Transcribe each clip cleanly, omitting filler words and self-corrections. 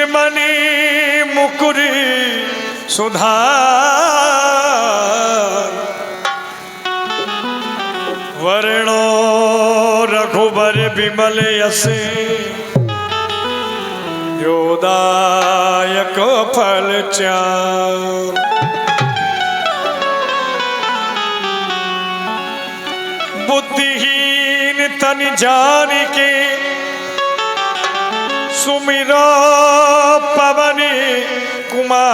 शिरमणि मुकुरी सुधा वर्णो रघुबर विमल यसे योदायक फल चार। बुद्धिहीन तन जान के सुमिरो पवन कुमार।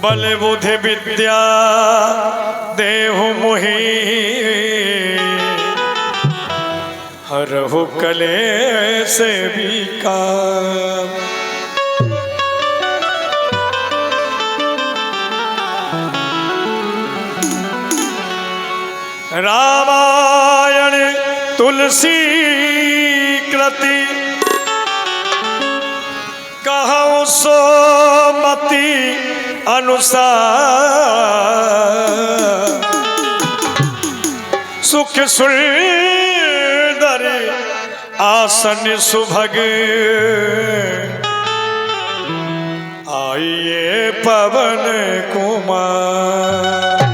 बल बुद्धि विद्या देहु मोहि हरहु कलेश विकार। रामायण तुलसी कृति कहूँ सो मति अनुसार। सुख सुंदर आसन सुभग आइए पवन कुमार।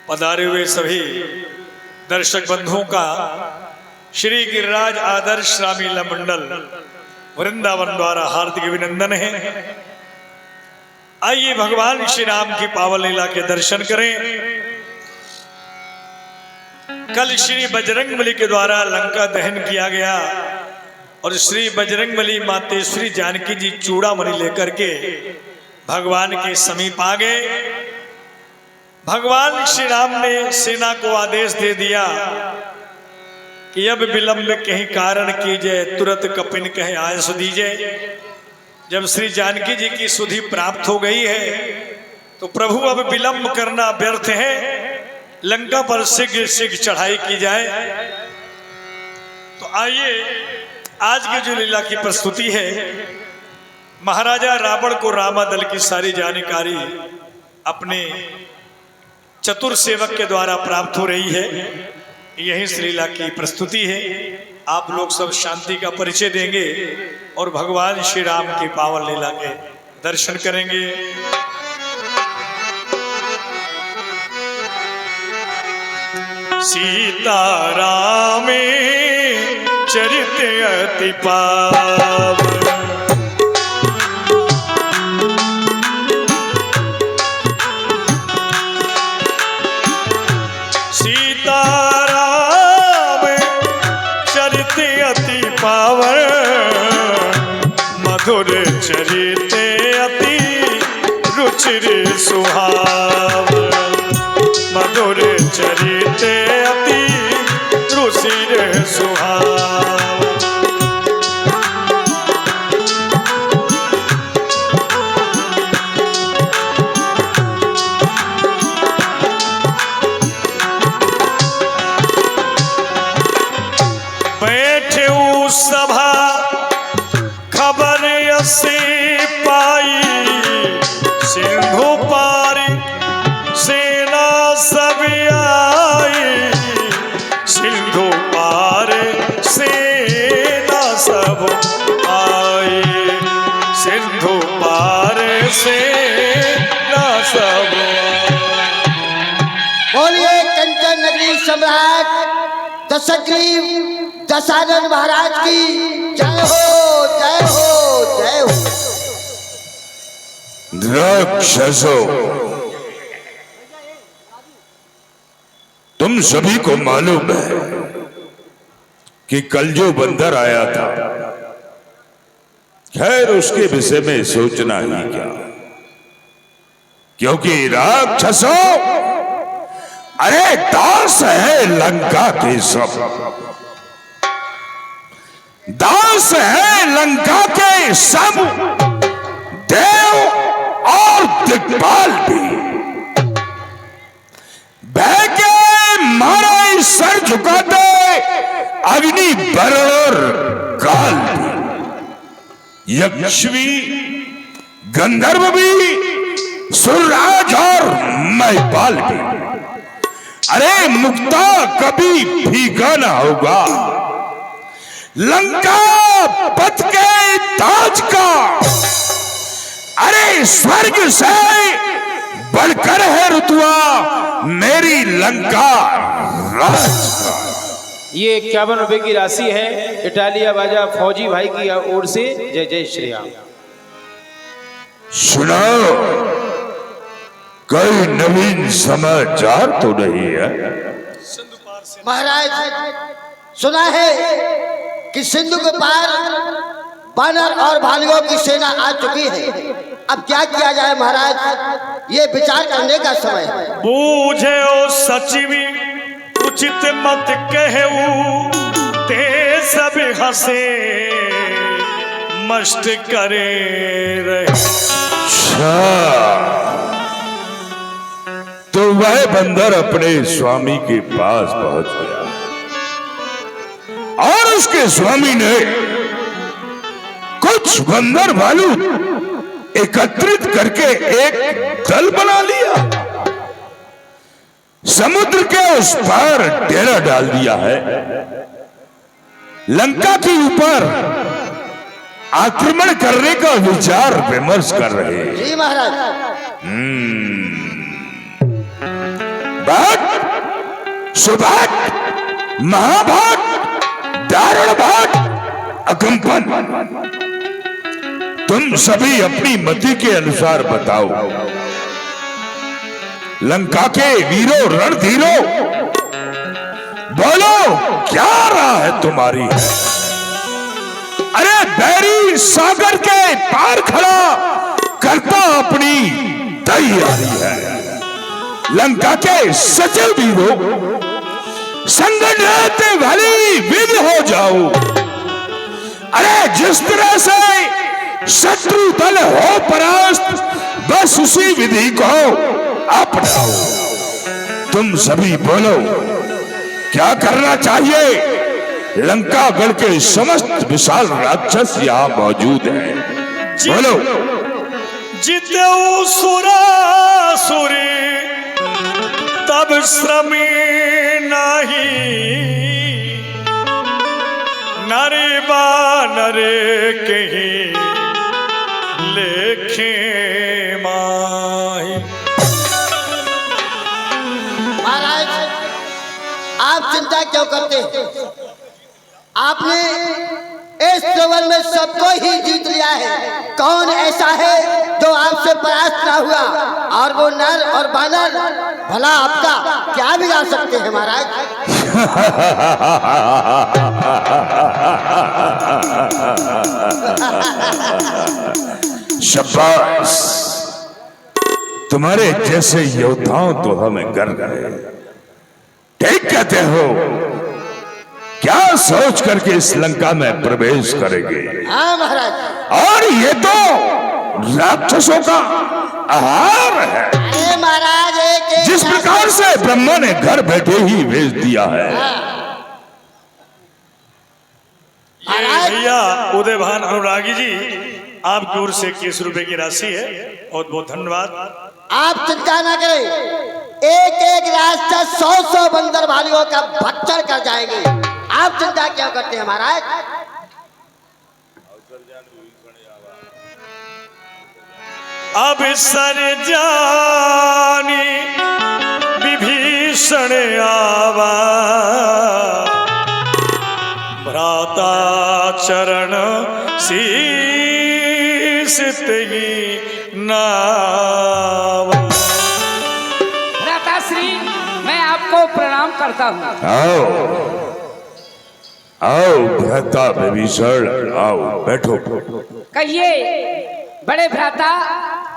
पधारे हुए सभी दर्शक बंधुओं का श्री गिरिराज आदर्श रामलीला मंडल वृंदावन द्वारा हार्दिक अभिनंदन है। आइए भगवान श्री राम की पावन लीला के दर्शन करें। कल श्री बजरंगबली के द्वारा लंका दहन किया गया और श्री बजरंगबली मातेश्वरी जानकी जी चूड़ामणि लेकर के भगवान के समीप आ गए। भगवान श्री राम ने सेना को आदेश दे दिया कि अब विलंब कहीं कारण कीजिए, तुरंत कपिन कहे आय सुधीजे। जब श्री जानकी जी की सुधि प्राप्त हो गई है तो प्रभु अब विलंब करना व्यर्थ है, लंका पर शीघ्र शीघ्र चढ़ाई की जाए। तो आइए आज की जो लीला की प्रस्तुति है, महाराजा रावण को रामादल की सारी जानकारी अपने चतुर सेवक के द्वारा प्राप्त हो रही है। यही इस लीला की प्रस्तुति है। आप लोग सब शांति का परिचय देंगे और भगवान श्री राम की पावन लीला के दर्शन करेंगे। सीताराम चरित अति पावन, मधुर चरिते अति रुचिर सुहावन। मधुर चरिते अति रुचिर सुहावन। बैठे सभा खबर से पाई, सिंधु पार सेना सब आई। सिंधु पार सेना सब आई। सिंधु पार सेना सब आई। बोलिए कंचन नगरी सम्राट दशग्रीव दशानन महाराज की जय हो, जय हो, जय हो। राक्षसों, तुम सभी को मालूम है कि कल जो बंदर आया था, खैर उसके विषय में सोचना ही क्या, क्योंकि राक्षसों अरे दास है लंका के सब, दास है लंका के सब देव और दिक्पाल भी। बह के मारा सर झुकाते अग्नि वरुण और काल भी, यक्षवी गंधर्व भी, सुरराज और चाहे बाल भी, अरे मुक्ता कभी फीका ना होगा। लंका पथ के ताज का, अरे स्वर्ग से बढ़कर है रुतबा मेरी लंका राज का। ये 51 रुपए की राशि है इटालिया बाजा फौजी भाई की ओर से। जय जय श्री राम। सुनो, कोई नवीन समाचार तो नहीं है? महाराज सुना है कि सिंधु के पार बानर और भालुओं की सेना आ चुकी है। अब क्या किया जाए महाराज, ये विचार करने का समय है। बूझे ओ सचिवी उचित मत कहू, ते सब हंसे मस्त करे रहे। अच्छा, तो वह बंदर अपने स्वामी के पास पहुंच गया और उसके स्वामी ने कुछ बंदर भालू एकत्रित करके एक दल बना लिया। समुद्र के उस पार डेरा डाल दिया है। लंका के ऊपर आक्रमण करने का विचार विमर्श कर रहे हैं। जी महाराज। भाट, सुभाट, महाभाट, दारुण भाट, अकंपन, तुम सभी अपनी मति के अनुसार बताओ। लंका के वीरों रणधीरों, बोलो क्या राह है तुम्हारी? अरे बैरी सागर के पार खड़ा करता अपनी तैयारी है। लंका के सचिव वीरों, संगठन वाली विद हो जाओ। अरे जिस तरह से शत्रु दल हो परास्त, बस उसी विधि को अपनाओ। तुम सभी बोलो क्या करना चाहिए? लंकागढ़ के समस्त विशाल राक्षस यहाँ मौजूद हैं। बोलो। जितेऊ सुरासुरी तब श्रमी नहीं, नरे बानरे कहीं लेखे माही। महाराज आप चिंता क्यों करते हैं? आपने इस सवाल में सबको ही जीत लिया है। कौन ऐसा है जो आपसे परास्त ना हुआ? और वो नर और बानर भला आपका क्या बिगाड़ सकते हैं महाराज? शाबाश, तुम्हारे जैसे योद्धाओं तो हमें गर्व है। ठीक कहते हो। क्या सोच करके इस लंका में प्रवेश करेंगे? हाँ महाराज। और ये तो राक्षसों का आहार है। अरे महाराज एक जिस प्रकार से ब्रह्मा ने घर बैठे ही भेज दिया है। ये भैया उदयभान अनुरागी जी, आपकी ओर से 21 रुपए की राशि है। बहुत बहुत धन्यवाद। आप चिंता ना करें, एक एक रास्ता 100-100 बंदर भालुओं का भक्षण कर जाएंगे। आप चिंता क्यों करते हैं महाराज? अब सर जानी विभीषण आवा, भ्राता चरण शीस तेहि नाव। भ्राताश्री, मैं आपको प्रणाम करता हूँ। आओ आओ भ्राता विभीषण, आओ बैठो। कहिए बड़े भ्राता,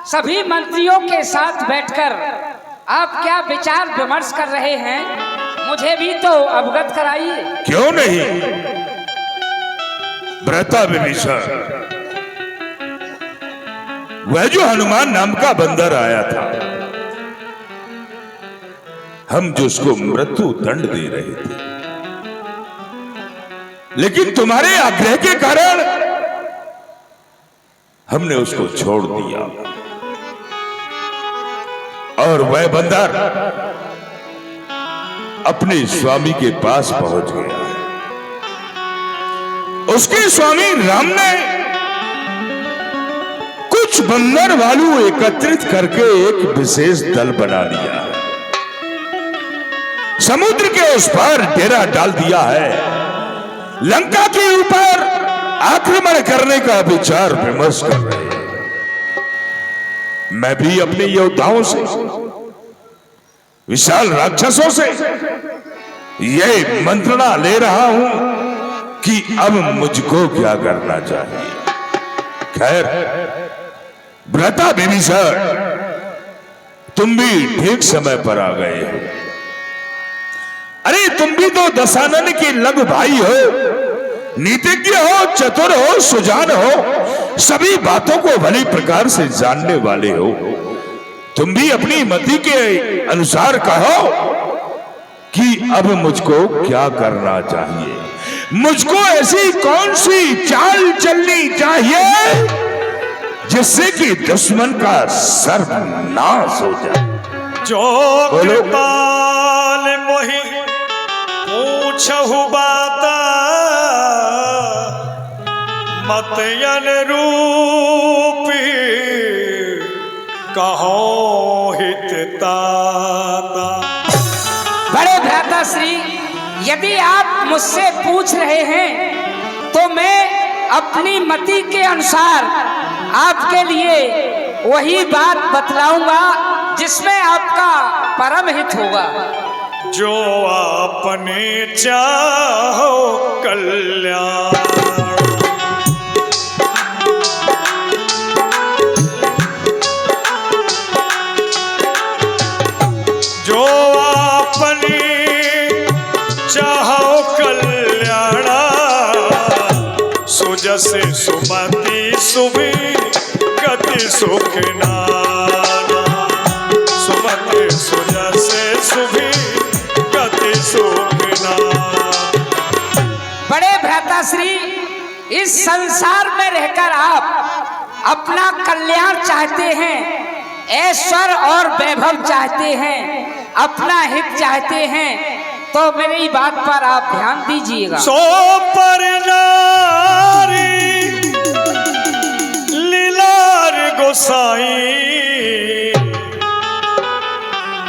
सभी मंत्रियों के साथ बैठकर आप क्या विचार विमर्श कर रहे हैं? मुझे भी तो अवगत कराइए। क्यों नहीं भ्राता विभीषण, वह जो हनुमान नाम का बंदर आया था, हम जो उसको मृत्यु दंड दे रहे थे, लेकिन तुम्हारे आग्रह के कारण हमने उसको छोड़ दिया और वह बंदर अपने स्वामी के पास पहुंच गया है। उसके स्वामी राम ने कुछ बंदर वालू एकत्रित करके एक विशेष दल बना लिया है। समुद्र के उस पार डेरा डाल दिया है। लंका के ऊपर आक्रमण करने का विचार विमर्श कर रहे हैं। मैं भी अपने योद्धाओं से, विशाल राक्षसों से यह मंत्रणा ले रहा हूं कि अब मुझको क्या करना चाहिए। खैर भ्राता बिंबिसार, तुम भी ठीक समय पर आ गए हो। अरे तुम भी तो दशानन के लघु भाई हो, नीतिज्ञ हो, चतुर हो, सुजान हो, सभी बातों को भली प्रकार से जानने वाले हो। तुम भी अपनी मति के अनुसार कहो कि अब मुझको क्या करना चाहिए। मुझको ऐसी कौन सी चाल चलनी चाहिए जिससे कि दुश्मन का सर्वनाश हो जाए। जो कृपाल मोहि पूछहु बाता, मत अनुरूपी कहो हितता। बड़े भ्राता श्री, यदि आप मुझसे पूछ रहे हैं तो मैं अपनी मति के अनुसार आपके लिए वही बात बतलाऊंगा जिसमें आपका परम हित होगा। जो आपने चाहो कल्याण, जो आपने चाहो कल्याण, सुजसे सुमति सुभी गति सुख नाना। सुमति सुजसे सुभी गति सुख नाना। बड़े भ्राता श्री, इस संसार में रहकर आप अपना कल्याण चाहते हैं, ऐश्वर्य और वैभव चाहते हैं, अपना हित चाहते हैं, तो मेरी बात पर आप ध्यान दीजिएगा। सो पर नारी लीलार गोसाई,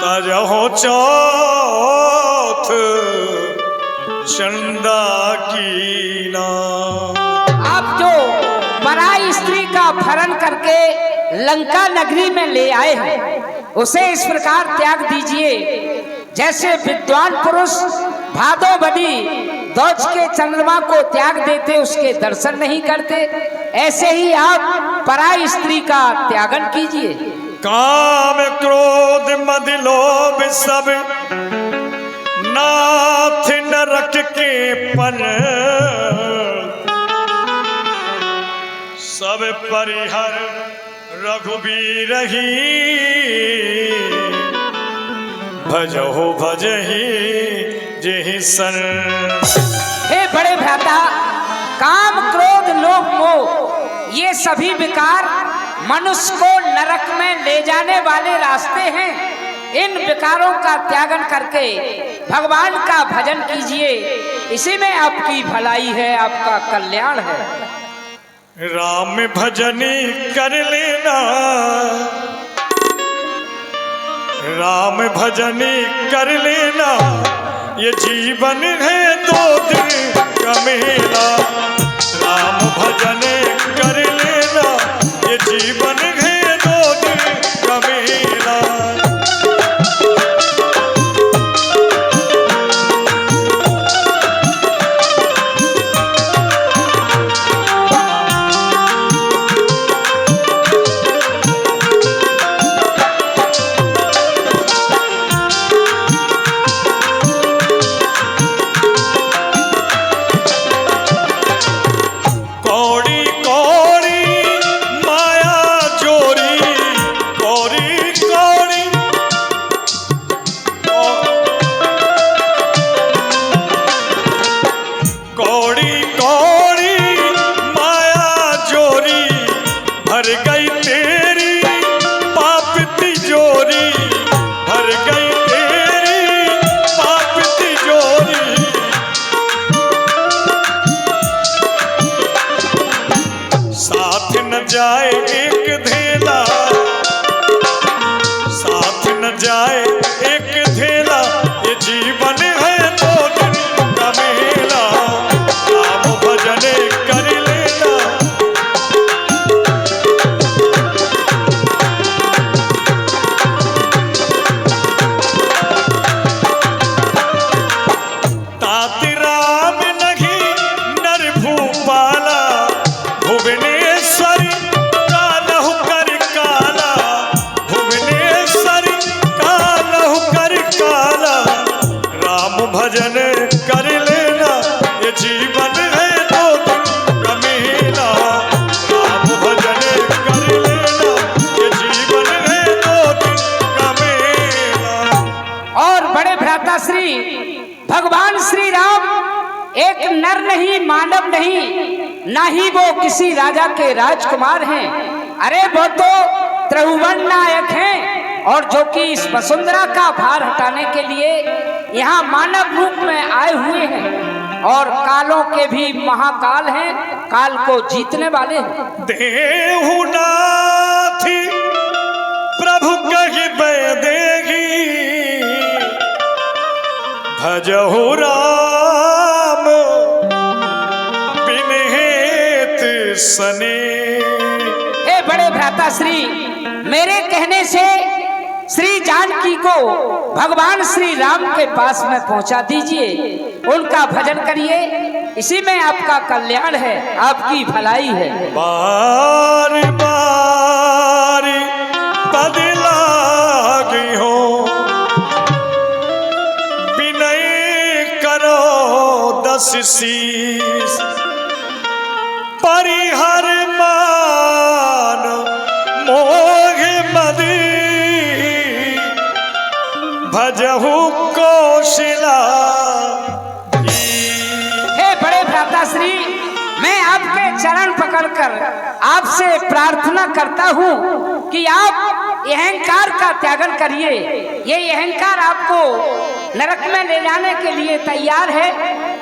तजहो चौथ चंदा की ना। आप जो पराई स्त्री का अपहरण करके लंका नगरी में ले आए हैं, उसे इस प्रकार त्याग दीजिए जैसे विद्वान पुरुष भादोबदी दौज के चंद्रमा को त्याग देते, उसके दर्शन नहीं करते, ऐसे ही आप पराई स्त्री का त्यागन कीजिए। काम क्रोध मद लोभ सब नाथ नरक के पर, सब परिहर रघुबीर ही, भजहो भजहि जेहि सन। हे बड़े भ्राता, काम क्रोध लोभ मोह ये सभी विकार मनुष्य को नरक में ले जाने वाले रास्ते हैं। इन विकारों का त्यागन करके भगवान का भजन कीजिए, इसी में आपकी भलाई है, आपका कल्याण है। राम भजनी कर लेना, राम भजनी कर लेना, ये जीवन है दो दिन का मेला। राम भजनी कर लेना, ये जीवन है दो दिन का मेला। कौड़ी कौड़ी माया जो जाए एक धेला, ये जीवन है 2 दिन का मेला, राम भजन कर लेना। ताति राम नहीं नर भूपाला, भुवनेश्वरी कालहु कर काला, भुवनेश्वरी कालहु कर काला, राम भजन कर लेना, ये जीवन है 2 दिन का मेला, राम भजन कर लेना, ये जीवन है 2 दिन का मेला। और बड़े भ्राता श्री भगवान श्री राम एक नर नहीं, मानव नहीं, ना ही वो किसी राजा के राजकुमार हैं। अरे वो तो त्रिभुवन नायक हैं, और जो कि इस वसुंधरा का भार हटाने के लिए यहाँ मानव रूप में आए हुए हैं, और कालों के भी महाकाल हैं, काल को जीतने वाले हैं। देहुनाथी प्रभु कहि बैदेगी, भजहु राम बिनहेत सने। हे बड़े भ्राता श्री, मेरे कहने से श्री जानकी को भगवान श्री राम के पास में पहुंचा दीजिए, उनका भजन करिए, इसी में आपका कल्याण है, आपकी भलाई है। बार बार बदला गई हो, विनय करो 10 शीस, परिहर मान मोह मदी, भजहु कौशला। हे बड़े भ्राता श्री, मैं आपके चरण पकड़कर आपसे प्रार्थना करता हूँ कि आप अहंकार का त्यागन करिए। ये अहंकार आपको नरक में ले जाने के लिए तैयार है।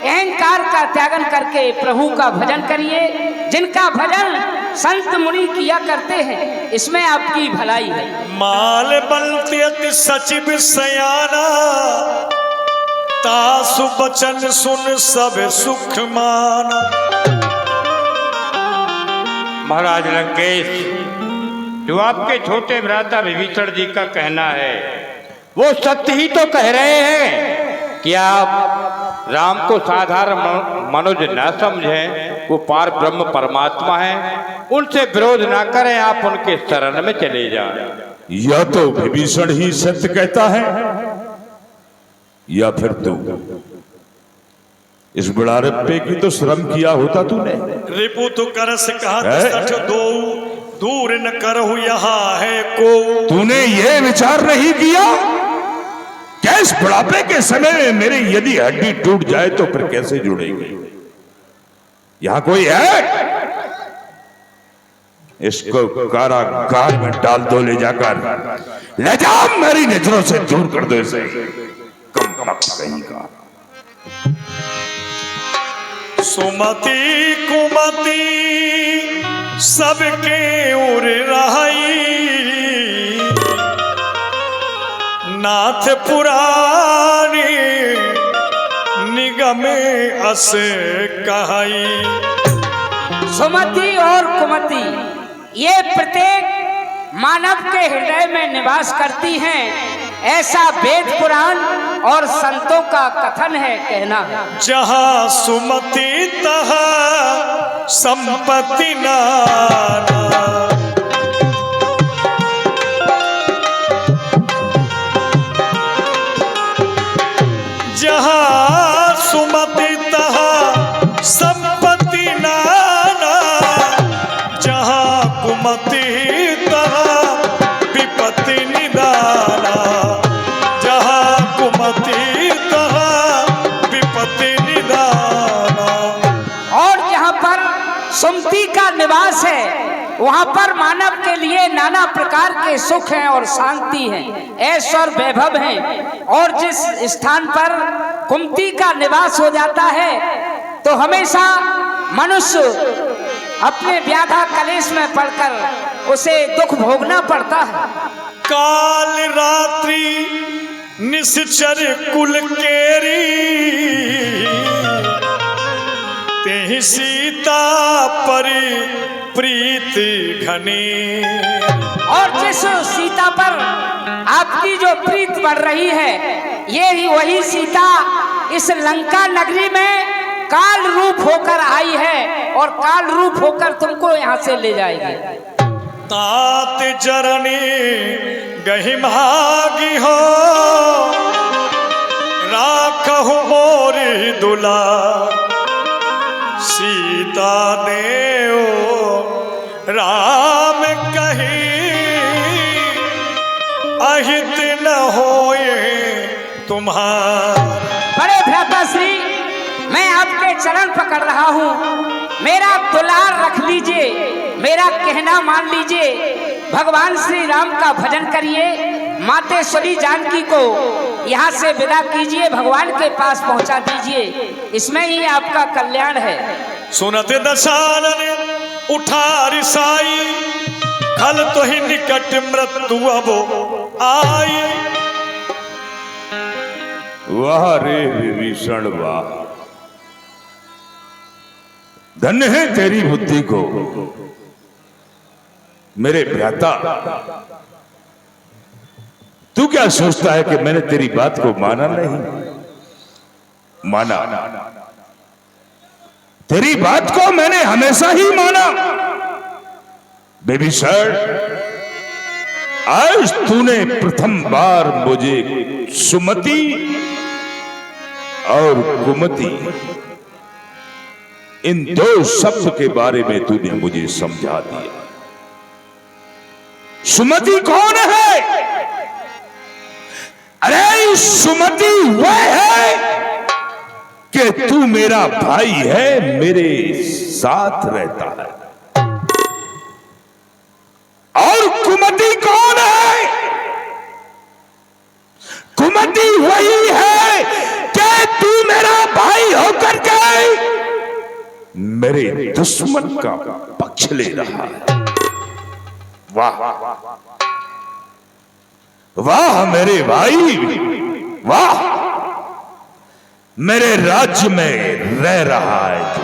अहंकार का त्यागन करके प्रभु का भजन करिए, जिनका भजन संत मुनि किया करते हैं, इसमें आपकी भलाई है। माल बलत्यत सचिव सयाना, तासु बचन सुन सब सुख माना। महाराज लंकेश, जो आपके छोटे भ्राता विभीषण जी का कहना है वो सत्य ही तो कह रहे हैं कि आप राम को साधारण मनुष्य न समझें, वो पार ब्रह्म परमात्मा है, उनसे विरोध ना करें, आप उनके शरण में चले जाएं। या तो विभीषण ही सत्य कहता है, या फिर तू। इस बुढ़ारप्पे की तो श्रम किया होता तूने। रिपु तो कर से कहा सठ दो, दूर न करहु यहाँ है को। तूने ये विचार नहीं किया क्या इस बुढ़ापे के समय में मेरी यदि हड्डी टूट जाए तो फिर कैसे जुड़ेगी? यहां कोई है? इसको कारागार में डाल दो, ले जाकर ले जाओ, मेरी नजरों से दूर कर दो इसे, कम कहीं का। सुमति कुमति सबके उर रहाई, नाथ पुरानी निगमे अस कहाई। सुमति और कुमति ये प्रत्येक मानव के हृदय में निवास करती हैं, ऐसा वेद पुराण और संतों का कथन है, कहना है। जहाँ सुमति तहाँ संपत्ति नाना, जहाँ सुमति तहाँ संपत्ति नाना, जहाँ कुमति तहाँ विपत्ति निदाना, जहाँ कुमति तहाँ विपत्ति निदाना। और जहाँ पर सुमति का निवास है वहाँ पर मानव के लिए नाना प्रकार के सुख हैं और शांति है, ऐश और वैभव हैं। और जिस स्थान पर कुमति का निवास हो जाता है तो हमेशा मनुष्य अपने व्याधा कलेश में पड़कर उसे दुख भोगना पड़ता है। काल रात्रि निश्चर कुल केरी तेहि सीता परि प्रीति घनी। और जिस सीता पर आपकी जो प्रीत बढ़ रही है, ये ही वही सीता इस लंका नगरी में काल रूप होकर आई है और काल रूप होकर तुमको यहाँ से ले जाएगी। तात जरनी गहिमागी हो राखहु मोरी दुला सीता देव राम कही अहित न होए तुम्हार। बड़े भ्राता श्री, मैं आपके चरण पकड़ रहा हूँ, मेरा दुलार रख लीजिए, मेरा कहना मान लीजिए। भगवान श्री राम का भजन करिए, मातेश्वरी जानकी को यहाँ से विदा कीजिए, भगवान के पास पहुँचा दीजिए, इसमें ही आपका कल्याण है। सुनते दशानन उठा रिसाई खल तो ही निकट मृत्यु अब आई। वाह रे विभीषण वाह, धन्य है तेरी बुद्धि को मेरे भ्राता। तू क्या सोचता है कि मैंने तेरी बात को माना नहीं? माना, तेरी बात को मैंने हमेशा ही माना। विभीषण, आज तूने प्रथम बार मुझे सुमति और कुमति इन दो शब्द के बारे में तूने मुझे समझा दिया। सुमति कौन है? अरे सुमति वह है कि तू मेरा भाई है, मेरे साथ रहता है। और कुमति कौन है? कुमति वही है कि तू मेरा भाई होकर के मेरे दुश्मन का पक्ष ले रहा है। वाह वाह मेरे भाई, वाह, मेरे राज्य में रह रहा है तू,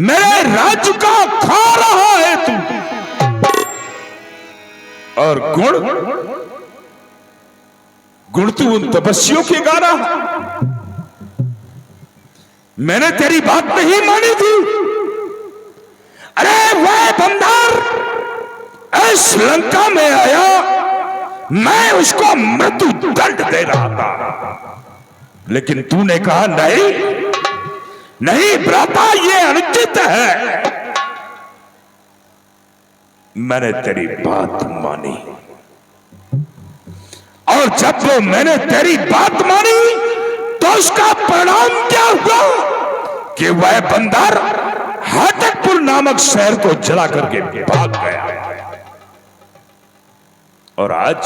मेरे राज्य का खा रहा है तू। और गुण तू उन तपस्वियों के गा रहा है। मैंने तेरी बात नहीं मानी थी। अरे वह बंदर इस लंका में आया, मैं उसको मृत्यु दंड दे रहा था, लेकिन तूने कहा नहीं नहीं भ्राता, ये अनुचित है। मैंने तेरी बात मानी, और जब वो मैंने तेरी बात मानी तो उसका परिणाम क्या हुआ कि वह बंदर हाटकपुर नामक शहर को जला करके भाग गया। और आज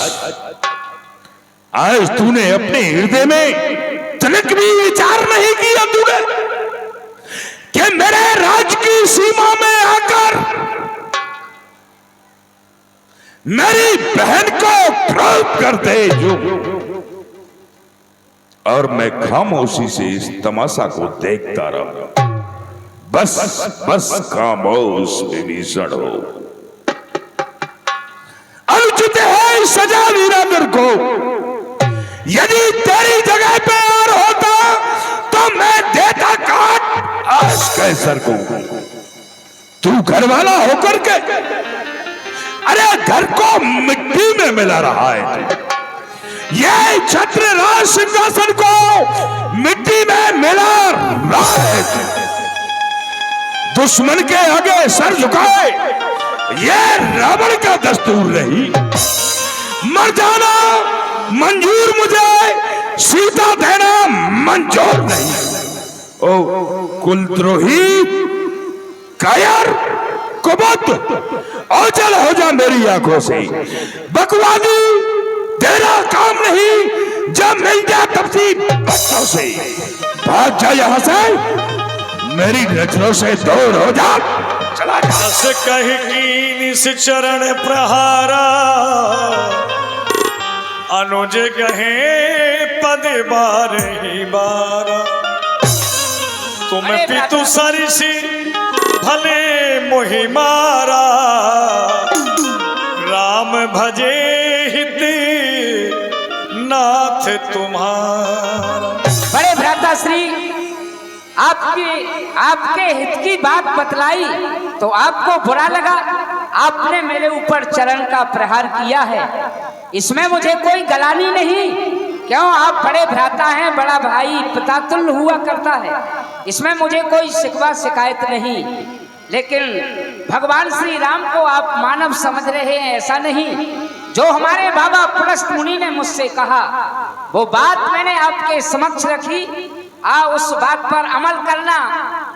तूने अपने हृदय में तनिक भी विचार नहीं किया तूने कि मेरे राज की सीमा में आकर मेरी बहन को क्रोध कर दे जो, और मैं खामोशी से इस तमाशा को देखता रहा। बस बस खामोश विभीषण हो। अनुचित है सजा वीराधर को। यदि तेरी जगह पे और होता तो मैं देता काट आज कैसर को। तू घर वाला होकर के अरे घर को मिट्टी में मिला रहा है। ये छत्र राज सिंहासन को मिट्टी में मिला रहा है। दुश्मन के आगे सर झुकाए ये रावण का दस्तूर नहीं। मर जाना मंजूर मुझे, सीता देना मंजूर नहीं। ओ कुलद्रोही, कायर, कुबुद्ध, ओझल हो जा मेरी आंखों से। बकवादी तेरा काम नहीं, जब मिल जा तब से बच्चों से भाग जा यहां से, मेरी नजरों से दूर हो जा, चला जा। कह की निस चरण प्रहारा अनुज कहे पद बार ही बारा तुम पितु सरिसी भले मोहि मारा राम भजे हित नाथ तुम्हारा। बड़े भ्राता श्री आपके हित की बात बतलाई तो आपको बुरा लगा। आपने मेरे ऊपर चरण का प्रहार किया है, इसमें मुझे कोई गलानी नहीं। क्यों, आप बड़े भ्राता हैं, बड़ा भाई पितातुल्य हुआ करता है, इसमें मुझे कोई शिकवा शिकायत नहीं। लेकिन भगवान श्री राम को आप मानव समझ रहे हैं, ऐसा नहीं। जो हमारे बाबा पुलस्त मुनि ने मुझसे कहा वो बात मैंने आपके समक्ष रखी। उस बात पर अमल करना,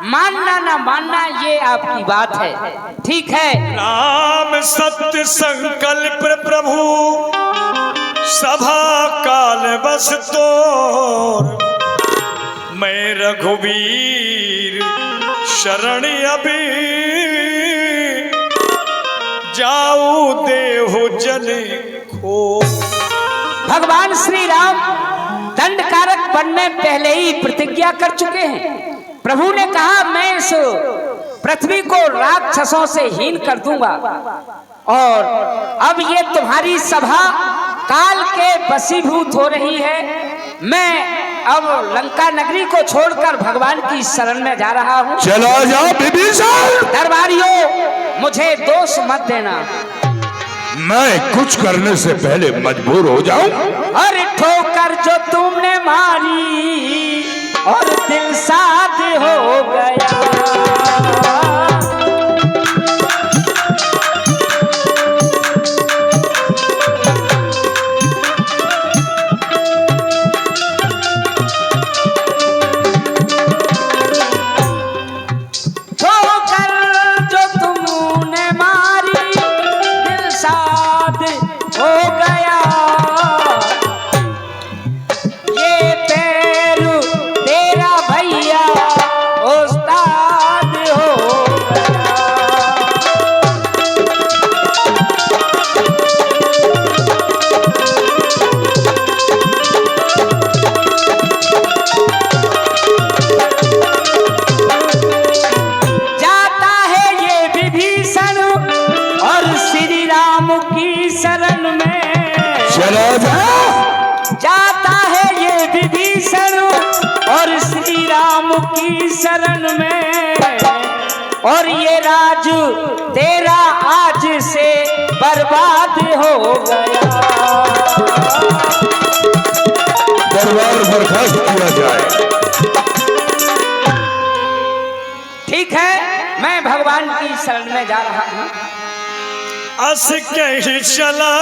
मानना ना मानना ये आपकी बात है, ठीक है। राम सत्य संकल्प प्रभु सभा काल बस तोर मैं रघुवीर शरण अभी जाऊं देहु जन खो। भगवान श्री राम दंड कारक बनने पहले ही प्रतिज्ञा कर चुके हैं। प्रभु ने कहा मैं इस पृथ्वी को राक्षसों से हीन कर दूंगा और अब ये तुम्हारी सभा काल के वशीभूत हो रही है। मैं अब लंका नगरी को छोड़कर भगवान की शरण में जा रहा हूँ। चला जा विभीषण। दरबारियों, मुझे दोष मत देना। मैं कुछ करने से पहले मजबूर हो जाऊं। अरे ठोकर जो तुमने मारी और दिल साध हो गया। जाता है ये विभीषण और श्री राम की शरण में, और ये राज तेरा आज से बर्बाद हो गया। दरबार बर्खास्त किया जाए। ठीक है, मैं भगवान की शरण में जा रहा हूँ। अस कहीं चला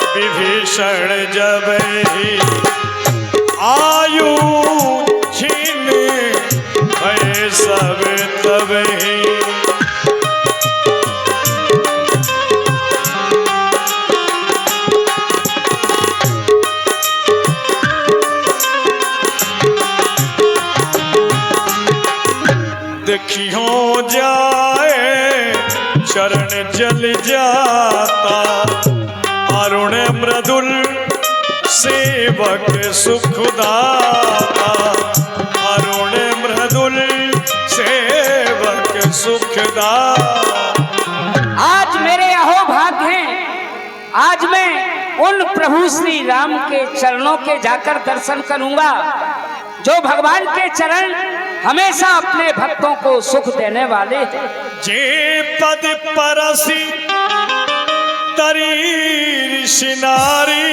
विभीषण जब ही आयु छीन भय सब तब ही। देखियो जाए चरण जल जाता अरुण मृदुल सेवक सुखदाता। अरुण मृदुल सेवक सुखदाता। आज मेरे अहोभाग्य हैं, आज मैं उन प्रभु श्री राम के चरणों के जाकर दर्शन करूंगा जो भगवान के चरण हमेशा अपने भक्तों को सुख देने वाले हैं। जे पद परसी तरी ऋषिनारी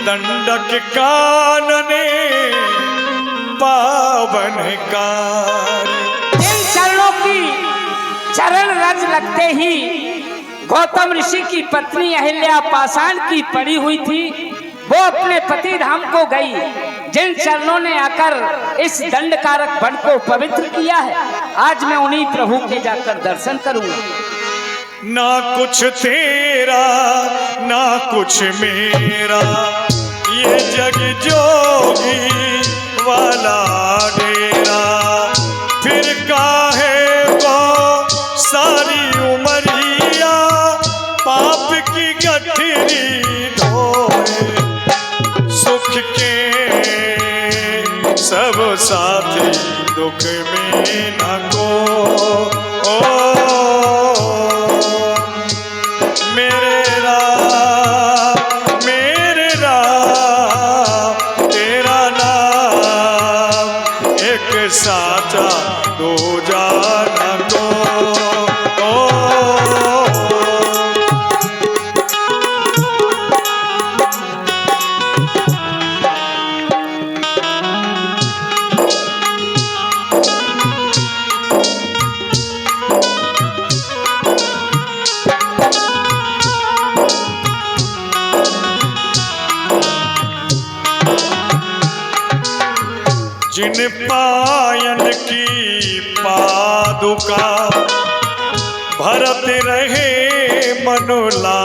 दंडक कानने पावन कारी। इन चरणों की चरण रज लगते ही गौतम ऋषि की पत्नी अहिल्या पाषाण की पड़ी हुई थी, वो अपने पति धाम को गई, जिन चरणों ने आकर इस दंडकारक वन को पवित्र किया है। आज मैं उन्हीं प्रभु के जाकर दर्शन करूंगा। ना कुछ तेरा ना कुछ मेरा, ये जग जोगी वाला डेरा। फिर काहे वो सारी उमरिया पाप की गति गठरी ढोए, सुख के सब साथी दुख में न को। ओ मेरे राम तेरा नाम, एक साचा दो जाना को। जिन पायन की पादुका भरत रहे मनुला,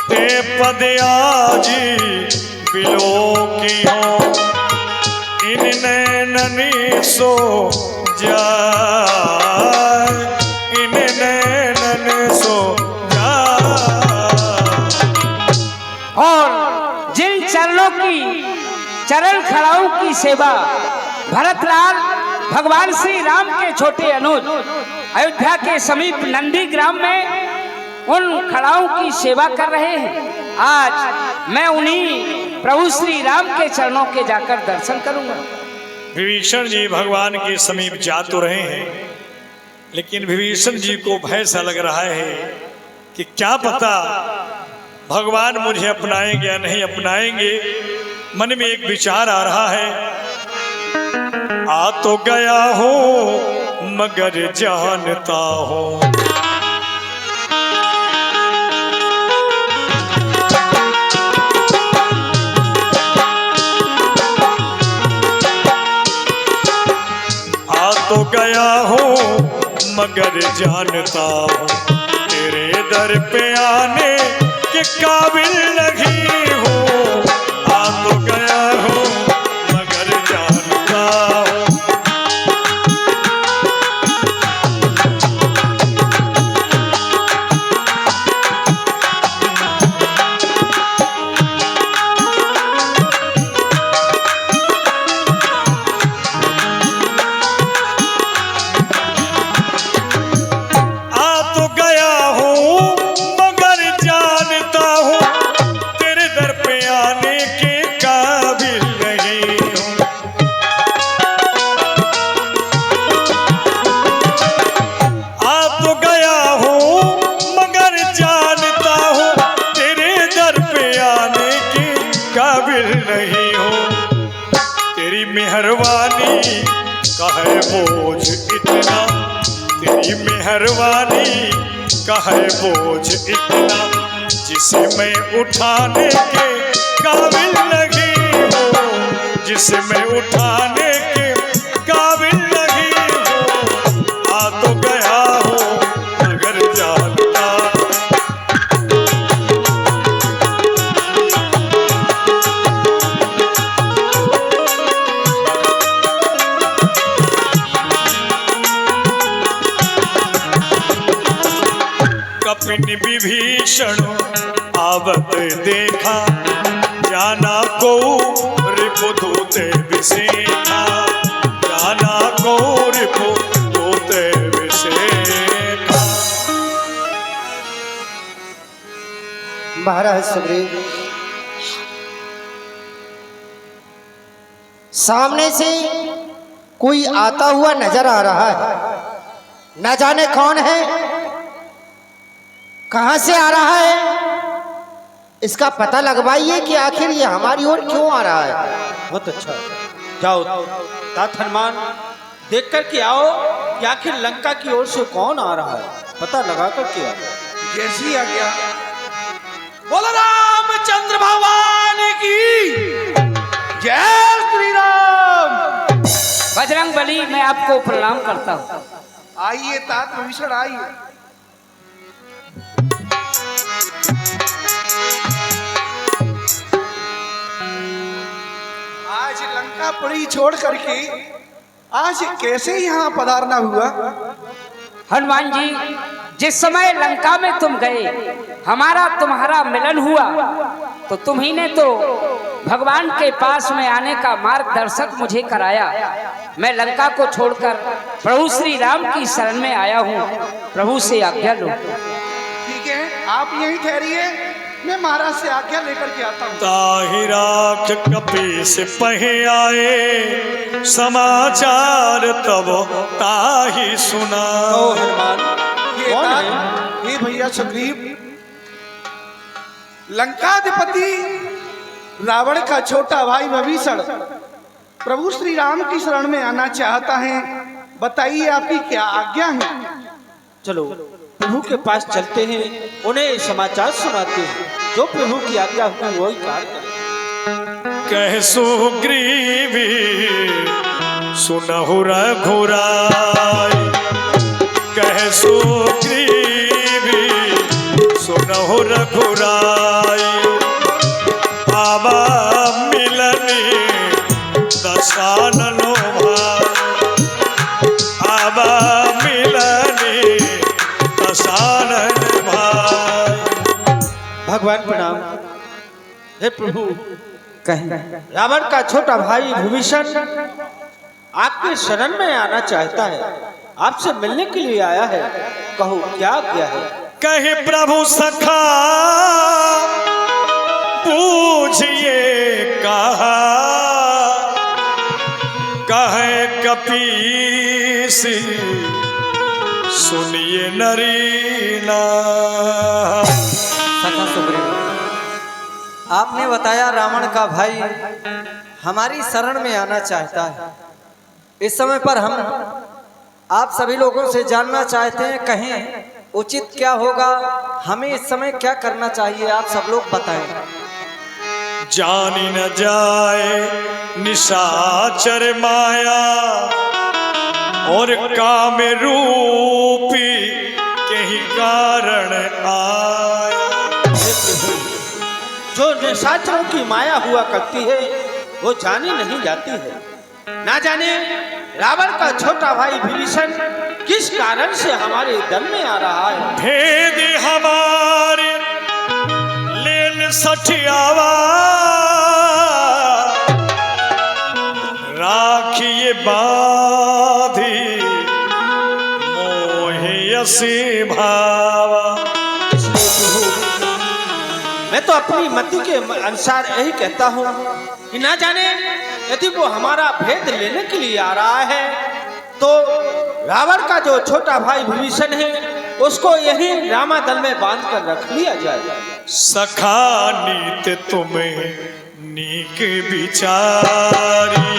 ते पद आजी बिलो की हो, इन नैनन सो जाए, इन नैनन सो जाए। और जिन चरणों की चरण खड़ाऊ की सेवा भरतलाल भगवान श्री राम के छोटे अनुज अयोध्या के समीप नंदी ग्राम में उन खड़ाऊ की सेवा कर रहे हैं, आज मैं उन्हीं प्रभु श्री राम के चरणों के जाकर दर्शन करूंगा। विभीषण जी भगवान के समीप जा तो रहे हैं, लेकिन विभीषण जी को भय सा लग रहा है कि क्या पता भगवान मुझे अपनाएंगे या नहीं अपनाएंगे। मन में एक विचार आ रहा है, आ तो गया हूं मगर जानता हूं, आ तो गया हूं मगर जानता हूं, तेरे दर पे आने के काबिल नहीं हूं। आ तो गया हूं मगर जानता हूं, आ तो गया हूं मगर जानता हूं, तेरे दर पे आने के काबिल नहीं हूं। आ तो गया हूं मगर जानता हूं, तेरे दर पे आने के काबिल नहीं हूं। तेरी मेहरबानी का है बोझ इतना, तेरी मेहरबानी का है बोझ इतना, जिसे मैं उठाने के काबिल नहीं हूँ, जिसे मैं उठाने के काबिल नहीं हूँ। आ तो गया हूँ मगर जानता, कपिन विभीषण आवत देखा, जाना को रिपुधूते विसेखा, जाना को रिपुधूते विसेखा। महाराज सुग्रीव, सामने से कोई आता हुआ नजर आ रहा है, न जाने कौन है, कहां से आ रहा है, इसका पता लगवाइए कि आखिर ये हमारी ओर क्यों आ रहा है। बहुत अच्छा, जाओ तात हनुमान देख कर के आओ कि आखिर लंका की ओर से कौन आ रहा है, पता लगा कर के आओ। जैसी आ गया। बोलो रामचंद्र भगवान की जय श्री राम। बजरंग बली मैं आपको प्रणाम करता हूँ। आइए तात विभीषण आइए। आज लंकापुरी छोड़ करके आज कैसे यहाँ पधारना हुआ? हनुमान जी, जिस समय लंका में तुम गए, हमारा तुम्हारा मिलन हुआ, तो तुम्ही ने तो भगवान के पास में आने का मार्गदर्शक मुझे कराया। मैं लंका को छोड़कर प्रभु श्री राम की शरण में आया हूँ। प्रभु से आज्ञा लो। ठीक है, आप यहीं ठहरिए, मैं महाराज से आज्ञा लेकर के आता हूँ। ताहि राख कपि से पहे आए, समाचार तब ताहि सुना। ओ हनुमान, ये कौन तात, है? ये भैया सुग्रीव, लंकाधिपति रावण का छोटा भाई विभीषण प्रभु श्री राम की शरण में आना चाहता है। बताइए आपकी क्या आज्ञा है? चलो प्रभु के पास चलते हैं, उन्हें समाचार सुनाते हैं। जो प्रभु की आज्ञा होगी वही कार्य करें। कह सुग्रीवी सुनहु रघुराई, कह सुग्रीवी सुनहु रघुराई। आवा मिलनी दशाननो भाई, आवा मिलनी दशानन भाई। भगवान प्रणाम। हे प्रभु, कहें रावण का छोटा भाई विभीषण आपके शरण में आना चाहता है, आपसे मिलने के लिए आया है। कहो क्या क्या है? कहे प्रभु सखा पूछिए कहा, कहे कपीस सुनिए नरीना। सखा सुग्रीव, आपने बताया रावण का भाई हमारी शरण में आना चाहता है। इस समय पर हम आप सभी लोगों से जानना चाहते हैं, कहें उचित क्या होगा, हमें इस समय क्या करना चाहिए, आप सब लोग बताएं। जानी न जाए निशाचर माया, और काम रूपी कहीं कारण आया। जो निशाचरों की माया हुआ करती है वो जानी नहीं जाती है। ना जाने रावण का छोटा भाई विभीषण किस कारण से हमारे दल में आ रहा है। भेद हमारे लेन सठियावा, राखिए बाधी मोहियसी भावा। मैं तो अपनी मति के अनुसार यही कहता हूँ कि ना जाने यदि वो हमारा भेद लेने के लिए आ रहा है तो रावण का जो छोटा भाई विभीषण है उसको यही रामा दल में बांध कर रख लिया जाए। सखा नीत तुम्हें नीक विचारी,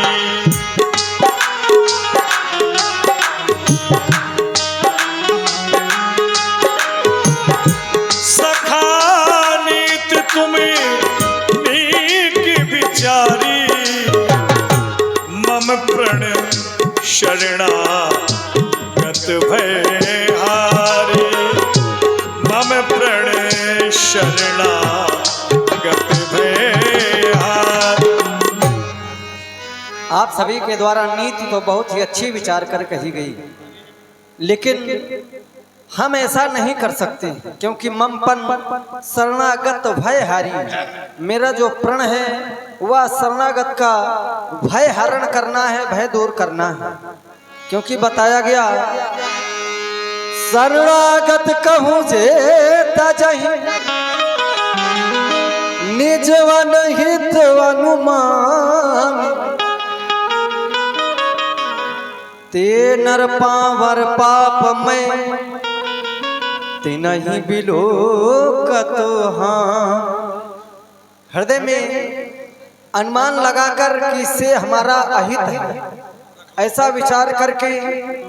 सखा नीत तुम्हें नीक विचारी। मम प्रण शरणागत भय हारे, मम प्रण शरणागत भय हारे। आप सभी के द्वारा नीति तो बहुत ही अच्छी विचार कर कही गई, लेकिन हम ऐसा नहीं कर सकते क्योंकि ममपन शरणागत भय हारी। मेरा जो प्रण है वह शरणागत का भय हरण करना है, भय दूर करना है। क्योंकि बताया गया शरणागत कहूँ जे तजहि, निजवन हित अनुमान। ते नर पावर पाप में ते नहीं बिलो कतो। हाँ, हृदय में अनुमान लगाकर कि इससे हमारा अहित है, ऐसा विचार करके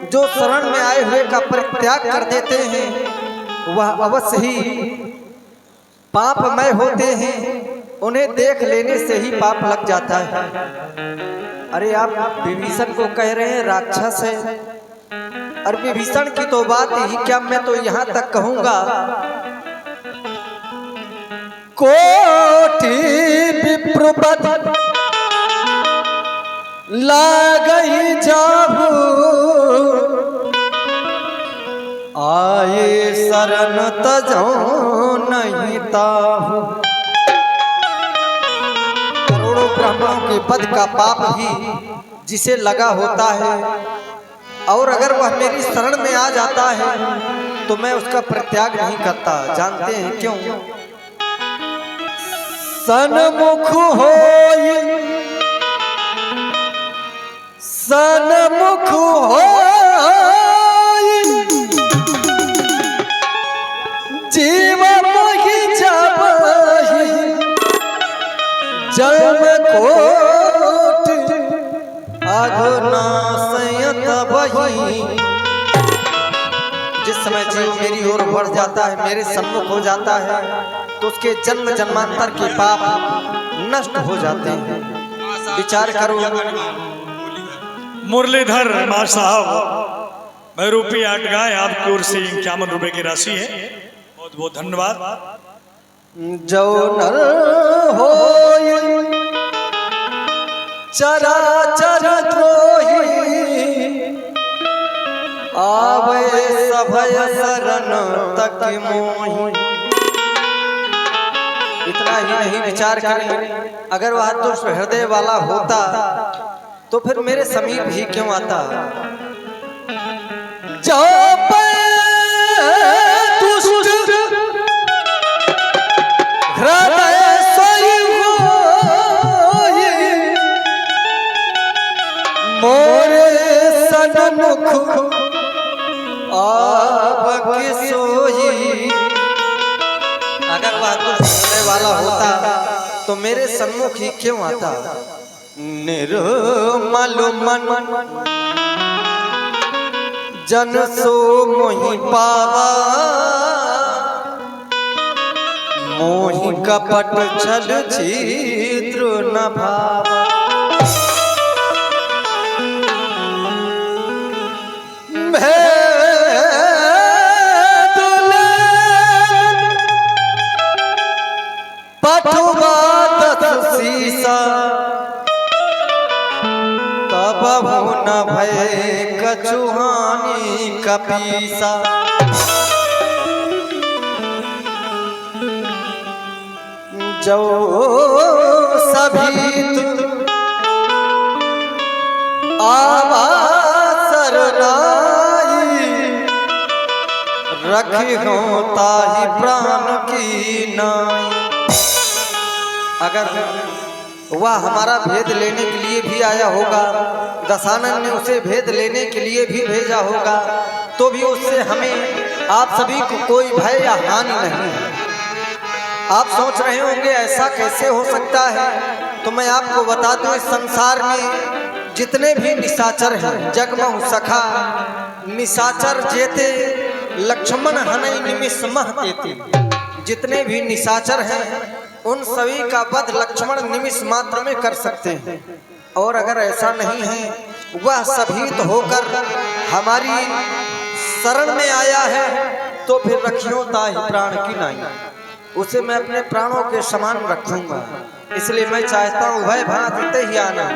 जो शरण में आए हुए का परित्याग कर देते हैं वह अवश्य ही पापमय होते हैं। उन्हें देख लेने से ही पाप लग जाता है। अरे आप विभीषण को कह रहे हैं राक्षस है, और विभीषण की तो बात ही क्या, मैं तो यहाँ तक कहूँगा कोटि विप्रपद लागई जाबू, आए शरण तजो नहीं ताहू। करोड़ों ब्राह्मणों के पद का पाप ही जिसे लगा होता है, और अगर वह मेरी शरण में आ जाता है तो मैं उसका परित्याग नहीं करता। जानते हैं क्यों? सन्मुख होई, सन्मुख होई, जीव मोहि जाबहि, जन्म कोट अघनाशयत बहि। जिस समय जीव मेरी ओर बढ़ जाता है, मेरे सम्मुख हो जाता है, तो उसके जन्म जन्मांतर के पाप नष्ट हो जाते हैं। विचार करो। मुरलीधर मां साहब, मैं रूपी 8 गाय आपकी ओर से 51 रुपए की राशि है। बहुत बहुत धन्यवाद। जो नर होई चराचर द्रोही, आवे सभय शरण तक मोहि। इतना ही नहीं, विचार करें, अगर वह दुष्ट हृदय वाला होता तो फिर मेरे समीप ही क्यों आता? जब दुष्ट हृदय सोई होई, मोरे सन्मुख आपकी सोई। अगर वह दुष्ट हृदय वाला होता तो मेरे सन्मुख ही क्यों आता? निर्मल मन जन सो मोहि पावा, मोहि कपट छल छिद्र न भावा। पठुआ 10 सीसा, तब न भय कछुहानी कपीसा। जो सभी आवासर नाई, रखी हो ताहि प्राण की नाई। अगर वह हमारा भेद लेने के लिए भी आया होगा, दशानन ने उसे भेद लेने के लिए भी भेजा होगा, तो भी उससे हमें आप सभी को कोई भय या हानि नहीं है। आप सोच रहे होंगे ऐसा कैसे हो सकता है, तो मैं आपको बता दूं, इस संसार में जितने भी निशाचर हैं, जगमहु सखा निशाचर जेते लक्ष्मण हनई निमिष मह देते। जितने भी निशाचर हैं उन सभी का वध लक्ष्मण निमिष मात्र में कर सकते हैं। और अगर ऐसा नहीं है, वह सभीत होकर हमारी शरण में आया है, तो फिर रखियो ताहि प्राण की नाई। उसे मैं अपने प्राणों के समान रखूंगा। इसलिए मैं चाहता हूँ भय भांति ही आना,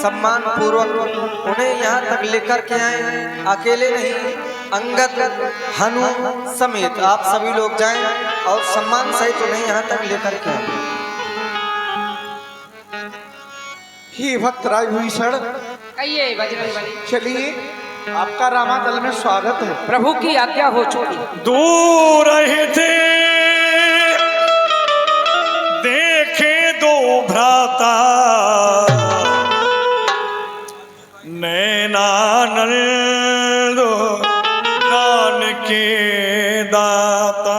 सम्मान पूर्वक उन्हें यहाँ तक लेकर के आए, अकेले नहीं, अंगद हनु समेत आप सभी लोग जाएं और सम्मान सहित उन्हें यहाँ तक लेकर के आए। ही भक्त राजभूषण, कहिए बजरंगबली। चलिए, आपका रामादल में स्वागत है। प्रभु की आज्ञा हो चुकी। दूर रहे थे देखे दो भ्राता, नैनानंद दान के दाता,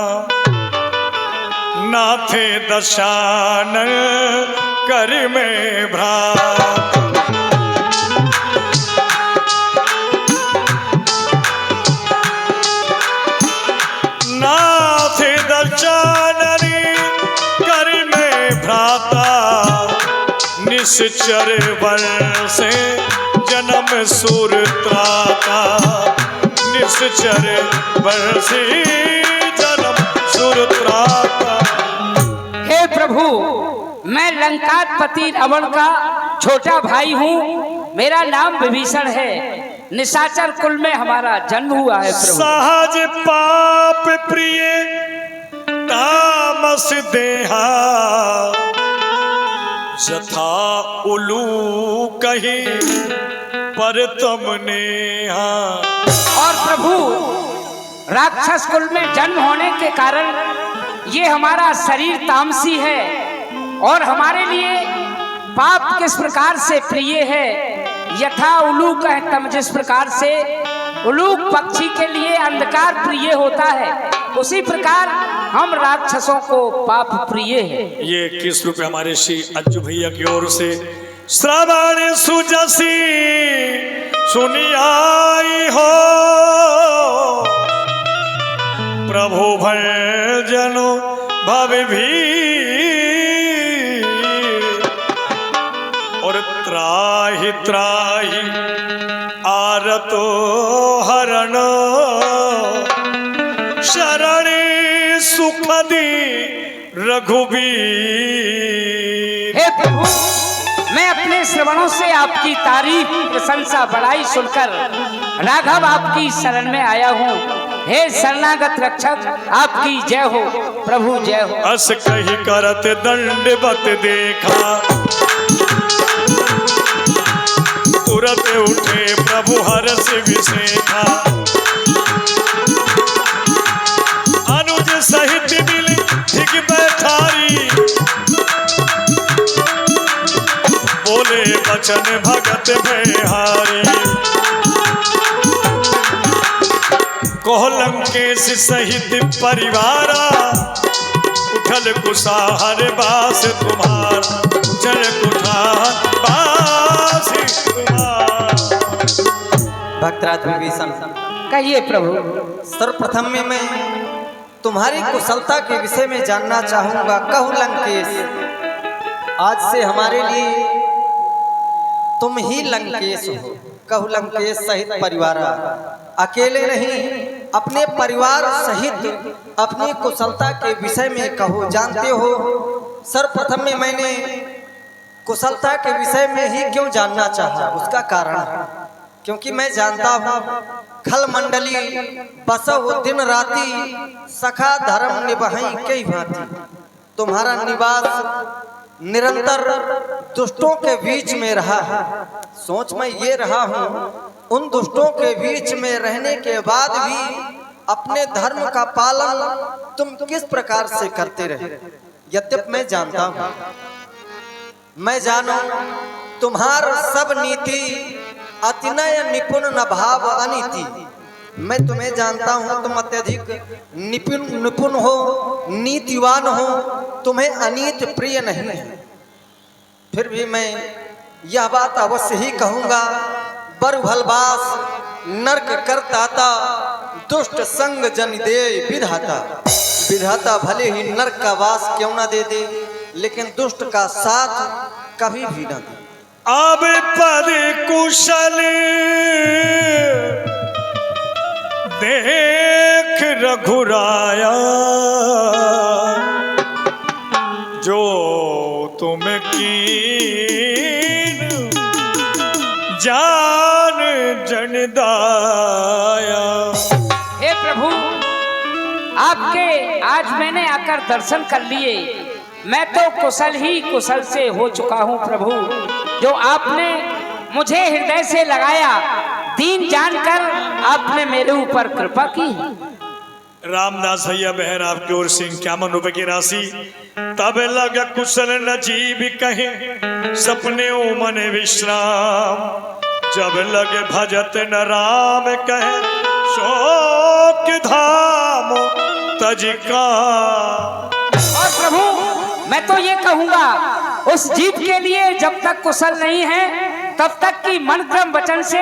नाथे दशानन कर में भ्राता। नाथे दशानन कर में भ्राता, निश्चर वर्षे जन्म सुर त्राता, निश्चर वर्षे जन्म सुर त्राता। हे प्रभु, मैं लंकापति रावण का छोटा भाई हूँ। मेरा नाम विभीषण है। निशाचर कुल में हमारा जन्म हुआ है प्रभु। सहज पाप प्रिय तामस देहा, यथा उलू कही पर तुमने। और प्रभु राक्षस कुल में जन्म होने के कारण ये हमारा शरीर तामसी है और हमारे लिए पाप किस प्रकार से प्रिय है, यथा उलूक है तम, जिस प्रकार से उलूक पक्षी के लिए अंधकार प्रिय होता है उसी प्रकार हम राक्षसों को पाप प्रिय है। ये 21 रुपए हमारे श्री अज्जू भैया की ओर से। श्रवण सुजसी सुनी आई हो, प्रभु भजनो भव भी, और त्राहि त्राहि आरतो हरण, शरण सुखदी रघुबीर। हे प्रभु, मैं अपने श्रवणों से आपकी तारीफ प्रशंसा बड़ाई सुनकर राघव आपकी शरण में आया हूँ। हे शरणागत रक्षक, आपकी जय हो प्रभु, जय हो। अस कही करत दंडवत देखा, तुरत उठे प्रभु हर्ष विशेखा, अनुज सहित मिल ठीक बैठारी, बोले बचन भगत बिहारी। कोहलंकेश सहित परिवारा, उठल कुशाहर बास तुम्हारा, उठल कुठार बास तुम्हारा। भक्तराज विभीषण, कहिए प्रभु। सर्वप्रथम में मैं तुम्हारी कुशलता के विषय में जानना चाहूंगा। कहू लंकेश, आज से हमारे लिए तुम ही लंकेश हो। कहू लंकेश सहित परिवार, अकेले नहीं अपने परिवार सहित अपनी कुशलता के विषय में कहो। जानते हो सर्वप्रथम में मैंने कुशलता के विषय में ही क्यों जानना चाहा, उसका कारण क्योंकि मैं जानता हूँ खल मंडली बसहु दिन राति, सखा धर्म निभाई कई भांति। तुम्हारा निवास निरंतर दुष्टों के बीच में रहा है। सोच मैं ये रहा हूँ, उन दुष्टों के बीच में रहने के बाद भी अपने धर्म का पालन तुम किस प्रकार से करते रहे। यद्यपि मैं जानता हूँ, मैं जानो तुम्हार सब नीति अतिनय निपुण न भाव अनीति। मैं तुम्हें जानता हूँ, तुम अत्यधिक निपुण हो, नीतिवान हो, तुम्हें अनीत प्रिय नहीं है। फिर भी मैं यह बात अवश्य ही कहूँगा, बर भलबास नरक करताता, दुष्ट संग जन दे विधाता। विधाता भले ही नरक का वास क्यों ना दे दे, लेकिन दुष्ट का साथ कभी भी ना दे। अब पद कुशल देख रघुराया, जो तुम कीन जान जन दाया। हे प्रभु, आपके आज मैंने आकर दर्शन कर लिए। मैं तो कुशल ही कुशल से हो चुका हूँ प्रभु। जो आपने मुझे हृदय से लगाया, दीन जानकर आपने मेरे ऊपर कृपा की। रामदास भैया बहर आपकी ओर से 51 रुपए की राशि। तब लग कुशल नजीब कहे सपने मन विश्राम, जब लगे भजत न राम कहे शोक धाम तजिका। और प्रभु, मैं तो ये कहूंगा, उस जीव के लिए जब तक कुशल नहीं है तब तक की मन क्रम वचन से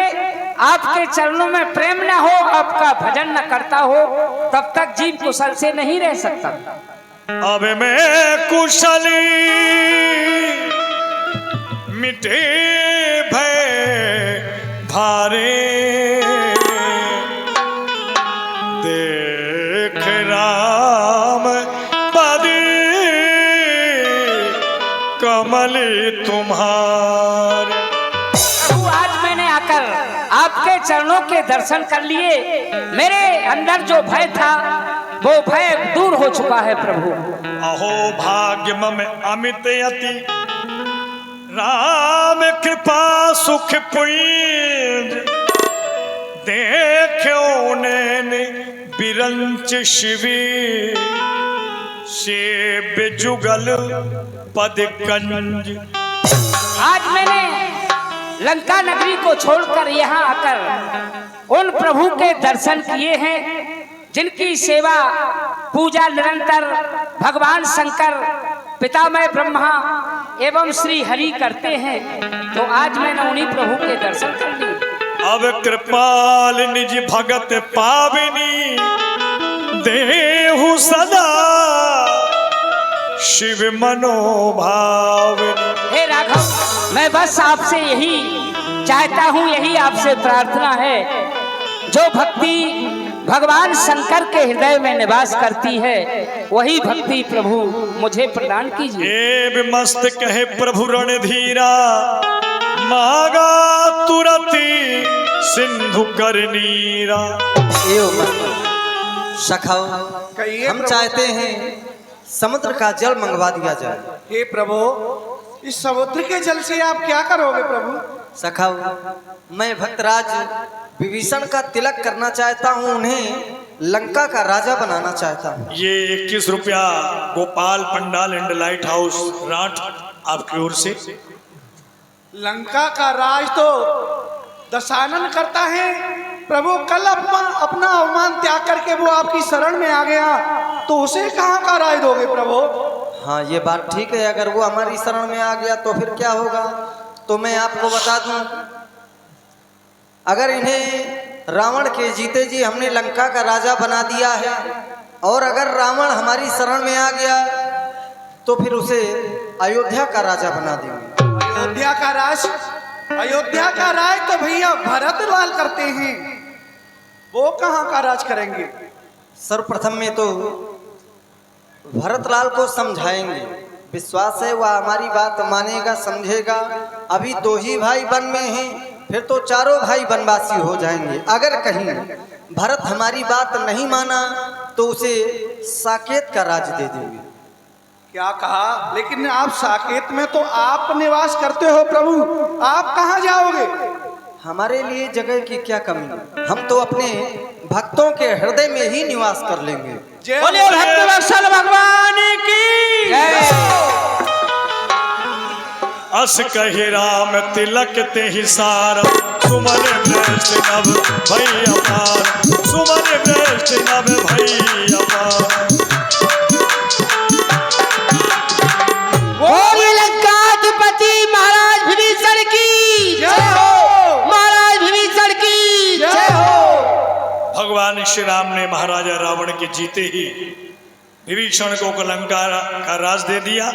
आपके चरणों में प्रेम न हो, आपका भजन न करता हो, तब तक जीव कुशल से नहीं रह सकता। अब मैं कुशली मिटे भय भारे, देख राम पद कमल तुम्हारे। प्रभु, आज मैंने आकर आप आपके चरणों के दर्शन कर लिए, मेरे अंदर जो भय था वो भय दूर हो चुका है प्रभु। अहो भाग्य मम अमित यति राम कृपा सुख पुंज देखो नैन बिरंच शिविर से जुगल पद कंज। आज मैंने लंका नगरी को छोड़कर यहाँ आकर उन प्रभु के दर्शन किए हैं जिनकी सेवा पूजा निरंतर भगवान शंकर पितामह ब्रह्मा एवं श्री हरि करते हैं। तो आज मैंने उन्हीं प्रभु के दर्शन कर लिए। अब कृपाल निज भगत पावनी देहु सदा शिव मनोभाव। हे राघव, मैं बस आपसे यही चाहता हूँ, यही आपसे प्रार्थना है, जो भक्ति भगवान शंकर के हृदय में निवास करती है वही भक्ति प्रभु मुझे प्रदान कीजिए। मस्त कहे प्रभु रणधीरा मागा तुरती सिंधु कर नीरा। सखाओ, कहिए हम प्रभु। चाहते हैं समुद्र का जल मंगवा दिया जाए। हे प्रभु, इस समुद्र के जल से आप क्या करोगे प्रभु? सखाओ, मैं भक्तराज विभीषण का तिलक करना चाहता हूँ, उन्हें लंका का राजा बनाना चाहता हूँ। ये 21 रुपया Gopal pandal and light house Rath आपकी ओर से। लंका का राज तो दशानन करता है प्रभु। कल अपना अवमान त्याग करके वो आपकी शरण में आ गया, तो उसे कहाँ का राज दोगे प्रभु? हाँ, ये बात ठीक है। अगर वो हमारी शरण में आ गया तो फिर क्या होगा? तो मैं आपको बता दूं, अगर इन्हें रावण के जीते जी हमने लंका का राजा बना दिया है और अगर रावण हमारी शरण में आ गया तो फिर उसे अयोध्या का राजा बना देंगे। अयोध्या का राज? अयोध्या का राज तो भैया भरत लाल करते हैं, वो कहाँ का राज करेंगे? सर्वप्रथम में तो भरतलाल को समझाएंगे, विश्वास है वह हमारी बात मानेगा, समझेगा। अभी 2 ही भाई वन में हैं, फिर तो 4 भाई वनवासी हो जाएंगे। अगर कहीं भरत हमारी बात नहीं माना तो उसे साकेत का राज दे देंगे। क्या कहा? लेकिन आप साकेत में तो आप निवास करते हो प्रभु, आप कहाँ जाओगे? हमारे लिए जगह की क्या कमी है? हम तो अपने भक्तों के हृदय में ही निवास कर लेंगे। बोलिए भक्तवत्सल भगवान की जय। अस कहि राम तिलक ते ही सारा सुमन वैष्णव भई अपार। सुमन वैष्णव भई अपार। बोलिए लंकाधिपति महाराज विभीषण की जय हो। महाराज विभीषण की जय हो। भगवान श्री राम ने महाराजा रावण के जीते ही विभीषण को लंका का राज दे दिया।